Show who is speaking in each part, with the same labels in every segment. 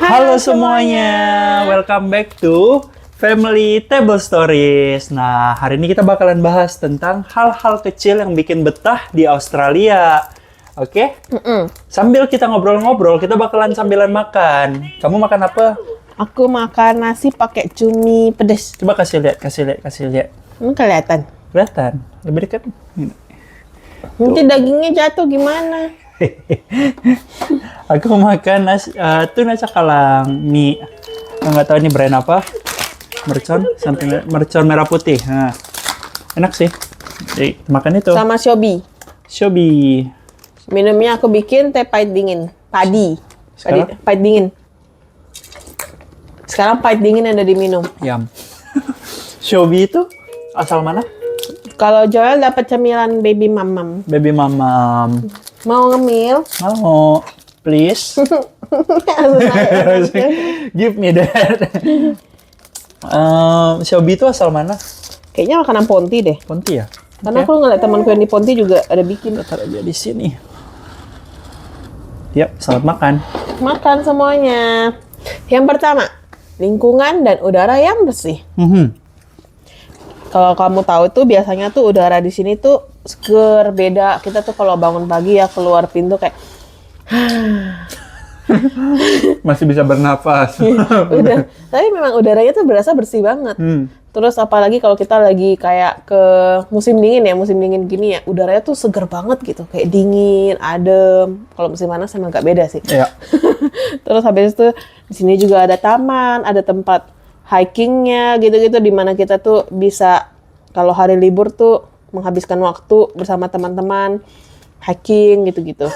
Speaker 1: Halo semuanya, welcome back to Family Table Stories. Nah, hari ini kita bakalan bahas tentang hal-hal kecil yang bikin betah di Australia. Oke? Sambil kita ngobrol-ngobrol, kita bakalan sambilan makan. Kamu makan apa?
Speaker 2: Aku makan nasi pakai cumi pedas.
Speaker 1: Coba kasih lihat.
Speaker 2: Kelihatan.
Speaker 1: Kelihatan? Lebih dekat.
Speaker 2: Nanti dagingnya jatuh gimana?
Speaker 1: Aku makan tuna cakalang mie. Nggak tahu ini brand apa. Mercon merah putih. Nah, enak sih. Jadi, makan itu.
Speaker 2: Sama Shobi. Minumnya aku bikin teh pahit dingin. Padi pahit dingin. Sekarang pahit dingin ada diminum.
Speaker 1: Yum. Shobi itu asal mana?
Speaker 2: Kalau Joel dapat cemilan baby mamam.
Speaker 1: Baby mamam.
Speaker 2: Mau ngemil?
Speaker 1: Mau, please. Give me that. Shobi itu asal mana?
Speaker 2: Kayaknya makanan Ponti deh.
Speaker 1: Ponti ya?
Speaker 2: Karena aku ngeliat temanku yang di Ponti juga ada bikin.
Speaker 1: Taruh aja di sini. Yap, selamat makan.
Speaker 2: Makan semuanya. Yang pertama, lingkungan dan udara yang bersih. Kalau kamu tahu tuh biasanya tuh udara di sini tuh seger, beda. Kita tuh kalau bangun pagi ya keluar pintu kayak
Speaker 1: Masih bisa bernafas.
Speaker 2: udah. Tapi memang udaranya tuh berasa bersih banget. Terus apalagi kalau kita lagi kayak ke musim dingin gini ya, udaranya tuh seger banget gitu, kayak dingin, adem. Kalau musim panas emang gak beda sih.
Speaker 1: Iya.
Speaker 2: Terus habis itu di sini juga ada taman, ada tempat hikingnya gitu-gitu, di mana kita tuh bisa kalau hari libur tuh menghabiskan waktu bersama teman-teman hiking gitu-gitu.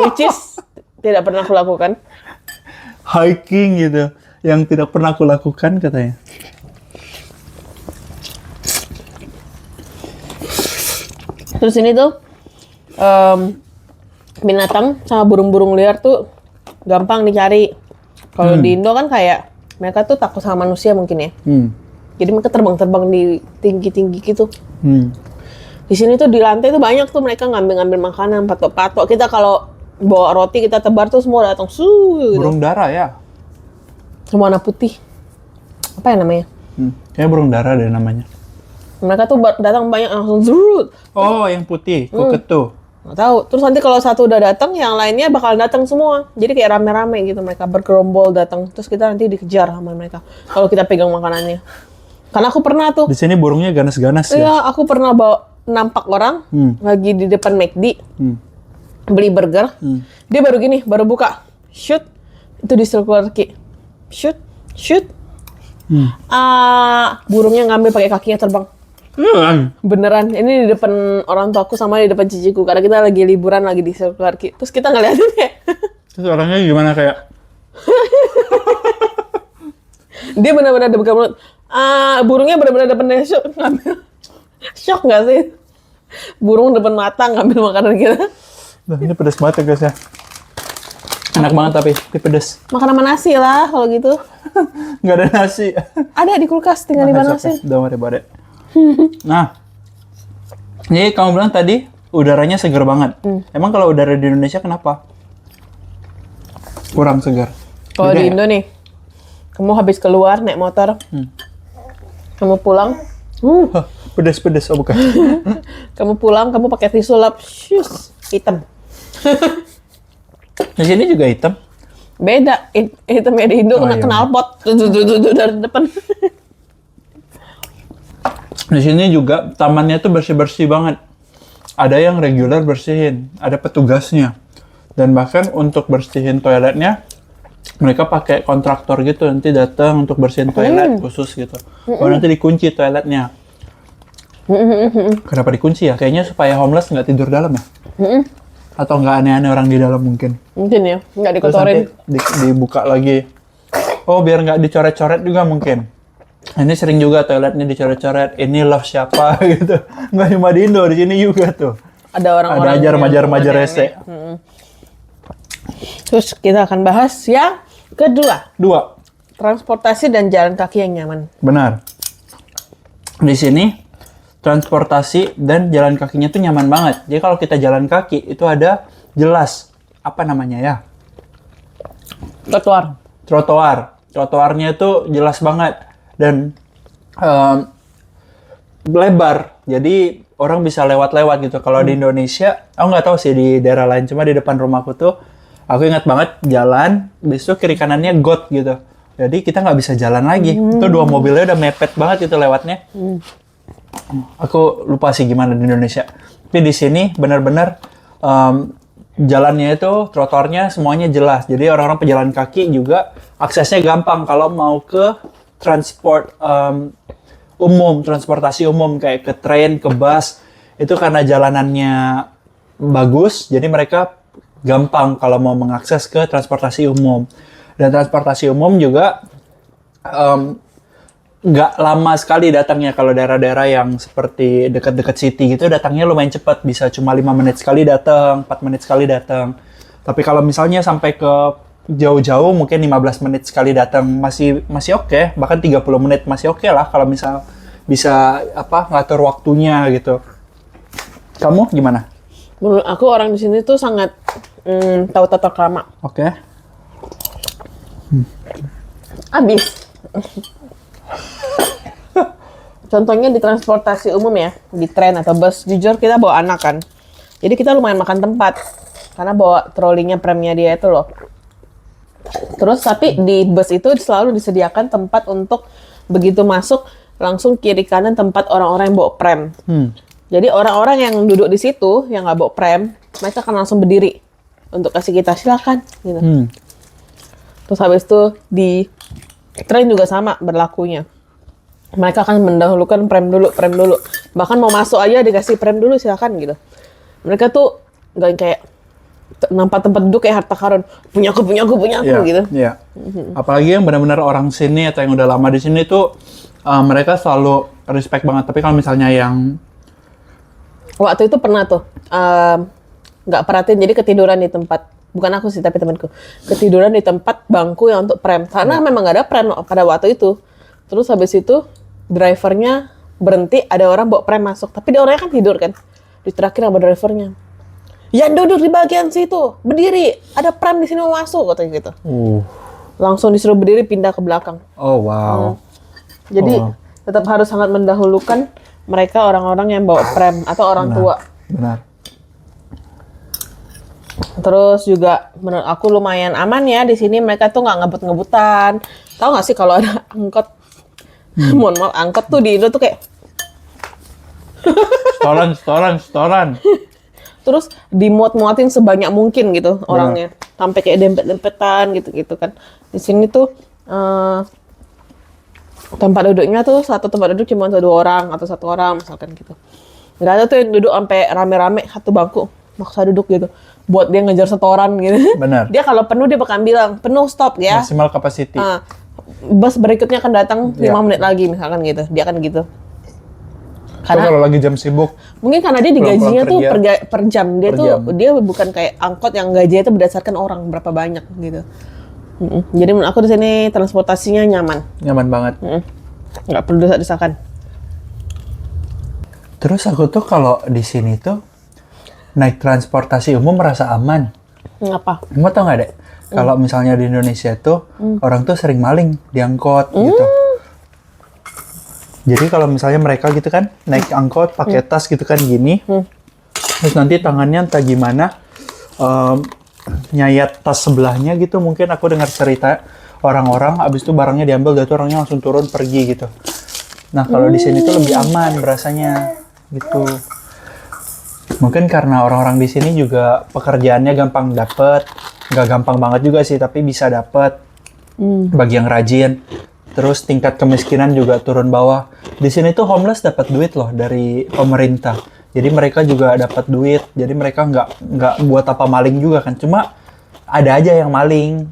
Speaker 2: Which is tidak pernah aku lakukan.
Speaker 1: Hiking gitu, yang tidak pernah aku lakukan katanya.
Speaker 2: Terus ini tuh binatang sama burung-burung liar tuh gampang dicari. Kalau di Indo kan kayak mereka tuh takut sama manusia mungkin ya. Jadi mereka terbang-terbang di tinggi-tinggi gitu. Di sini tuh di lantai tuh banyak tuh mereka ngambil-ngambil makanan, patok-patok. Kita kalau bawa roti kita tebar tuh semua datang gitu.
Speaker 1: Burung dara ya?
Speaker 2: Semua warna putih. Apa ya namanya?
Speaker 1: Kayaknya burung dara deh namanya.
Speaker 2: Mereka tuh datang banyak langsung zurut.
Speaker 1: Oh, yang putih, kuketu.
Speaker 2: Nggak tahu. Terus nanti kalau satu udah datang, yang lainnya bakal datang semua. Jadi kayak rame-rame gitu, mereka bergerombol datang. Terus kita nanti dikejar sama mereka kalau kita pegang makanannya. Karena aku pernah tuh.
Speaker 1: Di sini burungnya ganas-ganas ya.
Speaker 2: Iya, aku pernah nampak orang lagi di depan McD beli burger. Dia baru gini, baru buka, shoot, itu di circular key, shoot. Burungnya ngambil pakai kakinya terbang. Beneran, ini di depan orang tuaku sama di depan ciciku, karena kita lagi liburan lagi di circular key. Terus kita ngeliatin ya.
Speaker 1: Terus orangnya gimana kayak?
Speaker 2: Dia benar-benar buka mulut. Burungnya benar-benar depan shock ngambil. Shock nggak sih? Burung depan mata ngambil makanan kita.
Speaker 1: Nah, ini pedas banget ya guys ya. Enak banget tapi pedas.
Speaker 2: Makan sama nasi lah kalau gitu.
Speaker 1: Nggak ada nasi.
Speaker 2: Ada di kulkas, tinggal dipanasin.
Speaker 1: Don't worry about it. Nah, jadi kamu bilang tadi udaranya segar banget. Emang kalau udara di Indonesia kenapa? Kurang segar.
Speaker 2: Kalau di Indo nih, kamu habis keluar naik motor, kamu pulang,
Speaker 1: Pedas-pedas, oh bukan.
Speaker 2: kamu pulang, kamu pakai tisu lap, hitam.
Speaker 1: Di sini juga hitam.
Speaker 2: Beda, hitamnya di Indo kena
Speaker 1: iya.
Speaker 2: knalpot dari depan.
Speaker 1: Di sini juga tamannya tuh bersih-bersih banget. Ada yang reguler bersihin, ada petugasnya. Dan bahkan untuk bersihin toiletnya, mereka pakai kontraktor gitu, nanti datang untuk bersihin toilet khusus gitu. Baru nanti dikunci toiletnya. Kenapa dikunci ya? Kayaknya supaya homeless nggak tidur dalam ya? Atau nggak aneh-aneh orang di dalam mungkin.
Speaker 2: Mungkin ya, nggak
Speaker 1: Terus nanti
Speaker 2: dikotorin.
Speaker 1: dibuka lagi. Oh, biar nggak dicoret-coret juga mungkin. Ini sering juga toiletnya dicoret-coret. Ini love siapa gitu. Nggak cuma di Indo, di sini juga tuh.
Speaker 2: Ada orang-orang
Speaker 1: Ada aja
Speaker 2: yang
Speaker 1: remaja-remaja rese.
Speaker 2: Terus kita akan bahas yang kedua.
Speaker 1: 2.
Speaker 2: Transportasi dan jalan kaki yang nyaman.
Speaker 1: Benar. Di sini transportasi dan jalan kakinya tuh nyaman banget. Jadi kalau kita jalan kaki itu ada jelas apa namanya ya? Trotoarnya itu jelas banget dan lebar. Jadi orang bisa lewat-lewat gitu. Kalau di Indonesia, aku nggak tahu sih di daerah lain. Cuma di depan rumahku tuh, aku ingat banget jalan, habis itu kiri kanannya got gitu. Jadi kita nggak bisa jalan lagi. Itu 2 mobilnya udah mepet banget itu lewatnya. Aku lupa sih gimana di Indonesia. Tapi di sini benar-benar jalannya itu, trotoarnya semuanya jelas. Jadi orang-orang pejalan kaki juga aksesnya gampang kalau mau ke transportasi umum kayak ke train, ke bus. Itu karena jalanannya bagus, jadi mereka gampang kalau mau mengakses ke transportasi umum. Dan transportasi umum juga nggak lama sekali datangnya. Kalau daerah-daerah yang seperti dekat-dekat city gitu datangnya lumayan cepat, bisa cuma 5 menit sekali datang, 4 menit sekali datang. Tapi kalau misalnya sampai ke jauh-jauh mungkin 15 menit sekali datang masih oke, bahkan 30 menit masih oke lah kalau misal bisa ngatur waktunya gitu. Kamu gimana?
Speaker 2: Menurut aku orang di sini tuh sangat tahu tata krama.
Speaker 1: Oke.
Speaker 2: Abis. Contohnya di transportasi umum ya, di tren atau bus, jujur kita bawa anak kan. Jadi kita lumayan makan tempat, karena bawa trolinya premnya dia itu loh. Terus tapi di bus itu selalu disediakan tempat untuk begitu masuk, langsung kiri kanan tempat orang-orang yang bawa prem. Jadi orang-orang yang duduk di situ, yang nggak bawa prem, mereka akan langsung berdiri untuk kasih kita, silakan. Gitu. Terus habis itu di tren juga sama berlakunya. Mereka akan mendahulukan prem dulu. Bahkan mau masuk aja dikasih prem dulu, silakan gitu. Mereka tuh nggak kayak tempat duduk kayak harta karun. Punya aku gitu.
Speaker 1: Iya. Apalagi yang benar-benar orang sini atau yang udah lama di sini tuh mereka selalu respect banget. Tapi kalau misalnya yang
Speaker 2: waktu itu pernah tuh nggak perhatiin, jadi ketiduran di tempat. Bukan aku sih, tapi temanku. Ketiduran di tempat bangku yang untuk prem. Karena memang nggak ada prem pada waktu itu. Terus habis itu drivernya berhenti, ada orang bawa prem masuk. Tapi dia orangnya kan tidur kan. Diterakin sama drivernya. Ya duduk di bagian situ, berdiri. Ada prem di sini mau masuk, katanya gitu. Langsung disuruh berdiri, pindah ke belakang.
Speaker 1: Oh wow.
Speaker 2: Jadi tetap harus sangat mendahulukan mereka orang-orang yang bawa prem atau orang tua.
Speaker 1: Benar.
Speaker 2: Terus juga menurut aku lumayan aman ya di sini, mereka tuh nggak ngebut-ngebutan. Tahu nggak sih kalau ada angkot, mohon maaf, angkot tuh di Indo tuh kayak
Speaker 1: setoran.
Speaker 2: Terus dimuat-muatin sebanyak mungkin gitu orangnya, sampai kayak dempet-dempetan gitu kan. Di sini tuh tempat duduknya tuh satu tempat duduk cuma 2 orang atau 1 orang misalkan gitu. Nggak ada tuh yang duduk sampai rame-rame satu bangku maksa duduk gitu, buat dia ngejar setoran gitu.
Speaker 1: Benar.
Speaker 2: Dia kalau penuh dia bakal bilang penuh, stop ya.
Speaker 1: Maksimal capacity.
Speaker 2: Bus berikutnya akan datang 5 menit lagi misalkan gitu. Dia akan gitu.
Speaker 1: Karena kalau lagi jam sibuk.
Speaker 2: Mungkin karena dia digajinya tuh per jam. Dia bukan kayak angkot yang gajinya itu berdasarkan orang berapa banyak gitu. Jadi menurut aku di sini transportasinya nyaman.
Speaker 1: Nyaman banget.
Speaker 2: Nggak perlu desak-desakan.
Speaker 1: Terus aku tuh kalau di sini tuh naik transportasi umum merasa aman.
Speaker 2: Ngapa?
Speaker 1: Kamu tau nggak deh? Kalau misalnya di Indonesia tuh orang tuh sering maling di angkot gitu. Jadi kalau misalnya mereka gitu kan naik angkot pakai tas gitu kan gini, terus nanti tangannya entah gimana nyayat tas sebelahnya gitu. Mungkin aku dengar cerita orang-orang, abis itu barangnya diambil, dan tuh orangnya langsung turun pergi gitu. Nah kalau di sini tuh lebih aman berasanya gitu. Mungkin karena orang-orang di sini juga pekerjaannya gampang dapet, nggak gampang banget juga sih, tapi bisa dapet bagi yang rajin. Terus tingkat kemiskinan juga turun bawah. Di sini tuh homeless dapat duit loh dari pemerintah. Jadi mereka juga dapat duit. Jadi mereka nggak buat apa maling juga kan. Cuma ada aja yang maling.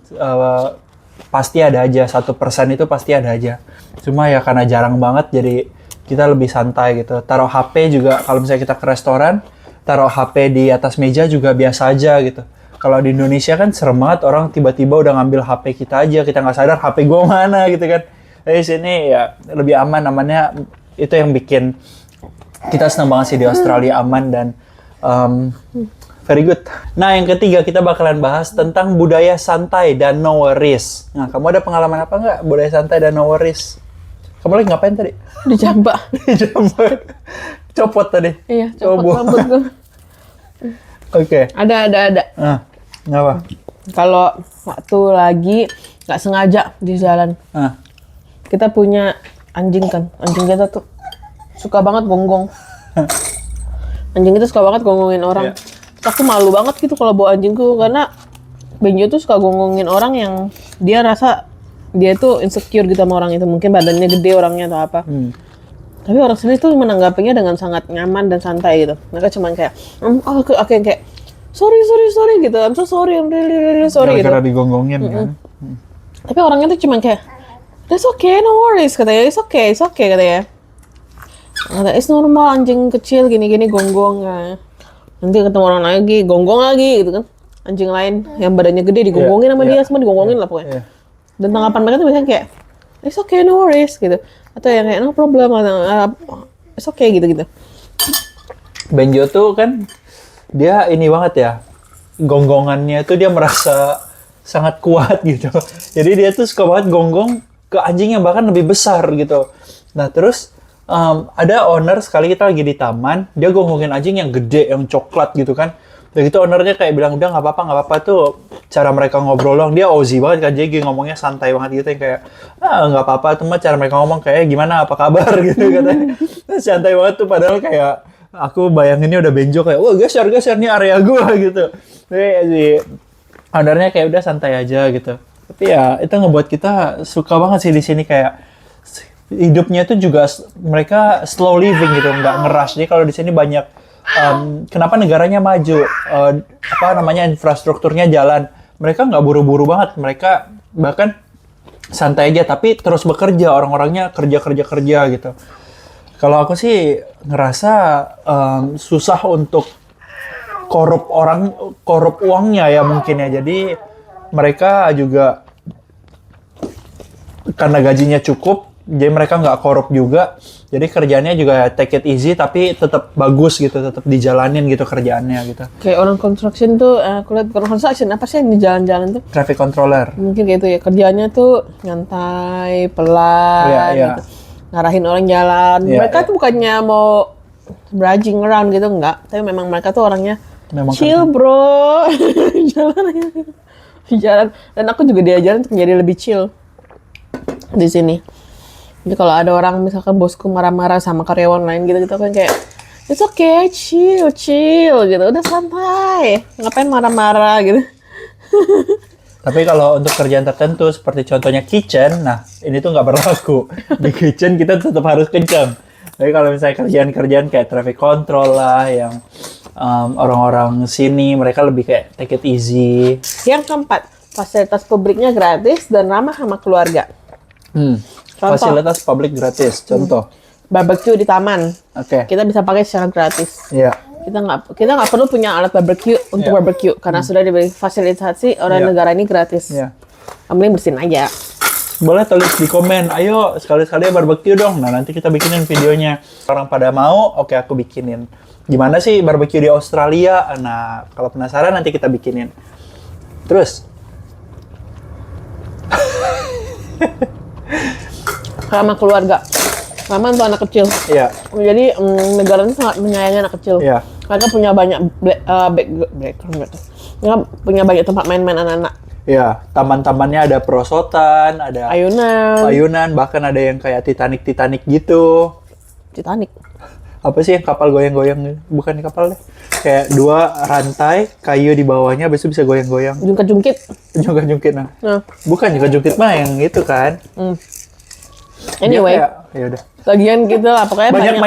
Speaker 1: Pasti ada aja. 1% itu pasti ada aja. Cuma ya karena jarang banget, jadi kita lebih santai gitu. Taruh HP juga, kalau misalnya kita ke restoran, taruh HP di atas meja juga biasa aja gitu. Kalau di Indonesia kan serem banget, orang tiba-tiba udah ngambil HP kita aja, kita nggak sadar HP gue mana gitu kan. Di sini ya lebih aman, amannya itu yang bikin kita senang banget sih di Australia, aman dan Very good. Nah, yang ketiga kita bakalan bahas tentang budaya santai dan no worries. Nah, kamu ada pengalaman apa nggak budaya santai dan no worries? Kamu lagi ngapain tadi?
Speaker 2: Di jambak.
Speaker 1: Jambak. Copot tadi.
Speaker 2: Iya, copot
Speaker 1: Coba.
Speaker 2: rambut gue.
Speaker 1: Oke.
Speaker 2: Ada.
Speaker 1: Ah, ngapa?
Speaker 2: Kalau waktu lagi nggak sengaja di jalan,
Speaker 1: Ah,
Speaker 2: kita punya anjing kan. Anjing kita tuh suka banget gonggong. Anjing itu suka banget gonggongin orang.
Speaker 1: Iya.
Speaker 2: Aku malu banget gitu kalau bawa anjingku karena Benjo tuh suka gonggongin orang yang dia rasa dia tuh insecure gitu sama orang itu. Mungkin badannya gede orangnya atau apa. Tapi orang sini tuh menanggapinya dengan sangat nyaman dan santai gitu. Mereka cuman kayak, aku yang kayak, sorry gitu. I'm so sorry, I'm really sorry gitu.
Speaker 1: gara-gara digonggongin kan.
Speaker 2: Tapi orangnya tuh cuman kayak, that's okay, no worries katanya. It's okay katanya. Kata, it's normal anjing kecil gini-gini gonggong ya. Nanti ketemu orang lagi, gonggong lagi gitu kan. Anjing lain yang badannya gede digonggongin sama dia, semua digonggongin lah pokoknya.
Speaker 1: Iya.
Speaker 2: Dan tanggapan mereka tuh biasanya kayak, it's okay, no worries gitu. Atau yang kayak, no problem, atau it's okay gitu.
Speaker 1: Benjo tuh kan dia ini banget ya. Gonggongannya tuh dia merasa sangat kuat gitu. Jadi dia tuh suka banget gonggong ke anjing yang bahkan lebih besar gitu. Nah, terus ada owner sekali kita lagi di taman, dia gonggongin anjing yang gede, yang coklat gitu kan. Dan gitu ownernya kayak bilang, udah nggak apa-apa tuh cara mereka ngobrol dong. Dia Aussie banget kan, jadi ngomongnya santai banget gitu, yang kayak, nggak apa-apa, tuh mah cara mereka ngomong kayak gimana, apa kabar gitu katanya. Santai banget tuh, padahal kayak aku bayanginnya udah Benjo kayak, wah geser nih area gua gitu. Jadi si ownernya kayak udah santai aja gitu. Tapi ya itu ngebuat kita suka banget sih di sini, kayak hidupnya itu juga mereka slow living gitu, nggak ngerush. Jadi kalau di sini banyak kenapa negaranya maju, infrastrukturnya jalan, mereka nggak buru-buru banget, mereka bahkan santai aja tapi terus bekerja, orang-orangnya kerja gitu. Kalau aku sih ngerasa susah untuk korup uangnya ya mungkin ya. Jadi mereka juga karena gajinya cukup, jadi mereka nggak korup juga. Jadi kerjaannya juga take it easy, tapi tetap bagus gitu, tetap dijalanin gitu kerjaannya gitu.
Speaker 2: Kayak orang construction tuh, aku lihat bukan construction, apa sih yang di jalan-jalan tuh?
Speaker 1: Traffic controller.
Speaker 2: Mungkin kayak itu ya, kerjaannya tuh nyantai, pelan,
Speaker 1: Iya.
Speaker 2: gitu. Ngarahin orang jalan.
Speaker 1: Iya,
Speaker 2: Mereka tuh bukannya mau braging around gitu, enggak. Tapi memang mereka tuh orangnya
Speaker 1: Memang
Speaker 2: chill bro. Jalan aja. Jalan. Dan aku juga diajarin untuk menjadi lebih chill di sini. Jadi kalau ada orang misalkan bosku marah-marah sama karyawan lain gitu kan kayak it's okay, chill gitu, udah santai, ngapain marah-marah gitu.
Speaker 1: Tapi kalau untuk kerjaan tertentu seperti contohnya kitchen, nah ini tuh nggak berlaku. Di kitchen kita tetap harus kencang. Tapi kalau misalnya kerjaan-kerjaan kayak traffic control lah, yang orang-orang sini mereka lebih kayak take it easy.
Speaker 2: Yang keempat, fasilitas publiknya gratis dan ramah sama keluarga. Contoh.
Speaker 1: Fasilitas publik gratis, contoh.
Speaker 2: Barbecue di taman,
Speaker 1: Oke.
Speaker 2: kita bisa pakai secara gratis.
Speaker 1: Iya.
Speaker 2: Kita nggak perlu punya alat barbecue untuk
Speaker 1: Iya.
Speaker 2: barbecue karena sudah diberi fasilitasi oleh
Speaker 1: Iya.
Speaker 2: negara ini gratis.
Speaker 1: Iya.
Speaker 2: Yang penting bersihin aja.
Speaker 1: Boleh tulis di komen, ayo sekali-sekali barbecue dong. Nah nanti kita bikinin videonya. Orang pada mau, oke aku bikinin. Gimana sih barbecue di Australia? Nah kalau penasaran nanti kita bikinin. Terus?
Speaker 2: Ramah keluarga, ramah untuk anak kecil.
Speaker 1: Iya.
Speaker 2: Jadi negara ini sangat menyayangi anak kecil.
Speaker 1: Iya.
Speaker 2: Mereka punya banyak mereka punya banyak tempat main-main anak-anak.
Speaker 1: Iya, taman-tamannya ada perosotan, ada ayunan, bahkan ada yang kayak Titanic gitu.
Speaker 2: Titanic.
Speaker 1: Apa sih yang kapal goyang-goyang? Bukan kapal deh. Kayak 2 rantai kayu di bawahnya, habis itu bisa goyang-goyang.
Speaker 2: Jungkit-jungkit.
Speaker 1: Jungkit-jungkit nah.
Speaker 2: Nah,
Speaker 1: Bukan jungkit-jungkit mah yang itu kan.
Speaker 2: anyway,
Speaker 1: ya udah.
Speaker 2: lagian gitu lah pokoknya
Speaker 1: Banyak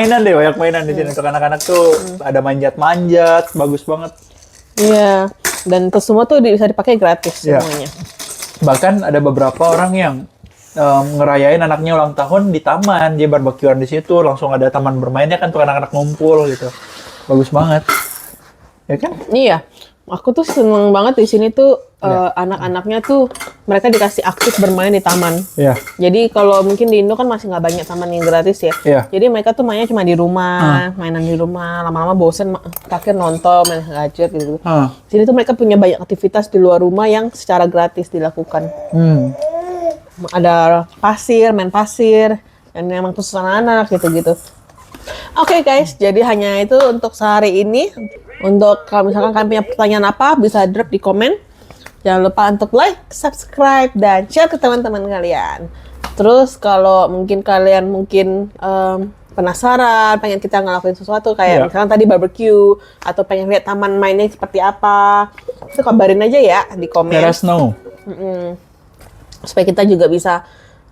Speaker 1: mainan di sini untuk anak-anak tuh. Ada manjat-manjat, bagus banget.
Speaker 2: Iya, dan itu semua tuh bisa dipakai gratis
Speaker 1: Iya.
Speaker 2: semuanya.
Speaker 1: Bahkan ada beberapa orang yang ngerayain anaknya ulang tahun di taman, dia barbekyuan di situ, langsung ada taman bermainnya kan untuk anak-anak ngumpul gitu. Bagus banget. Ya kan?
Speaker 2: Iya, Aku tuh seneng banget di sini tuh anak-anaknya tuh mereka dikasih aktif bermain di taman.
Speaker 1: Iya.
Speaker 2: Jadi kalau mungkin di Indo kan masih nggak banyak taman yang gratis ya.
Speaker 1: Iya.
Speaker 2: Jadi mereka tuh mainnya cuma di rumah, mainan di rumah. Lama-lama bosen, terakhir nonton, main gadget gitu. Sini tuh mereka punya banyak aktivitas di luar rumah yang secara gratis dilakukan. Ada pasir, main pasir, dan memang khusus anak-anak gitu-gitu. Oke guys, jadi hanya itu untuk sehari ini. Untuk kalau misalkan kalian punya pertanyaan apa, bisa drop di komen. Jangan lupa untuk like, subscribe, dan share ke teman-teman kalian. Terus kalau mungkin kalian penasaran, pengen kita ngelakuin sesuatu kayak misalkan tadi barbecue atau pengen lihat taman mainnya seperti apa, itu kabarin aja ya di komen.
Speaker 1: Let us know.
Speaker 2: Supaya kita juga bisa,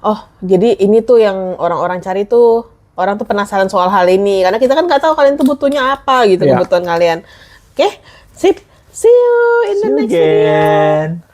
Speaker 2: oh jadi ini tuh yang orang-orang cari tuh. Orang tuh penasaran soal hal ini karena kita kan nggak tahu kalian tuh butuhnya apa gitu kebutuhan kalian. Oke, sip. See you in the next video.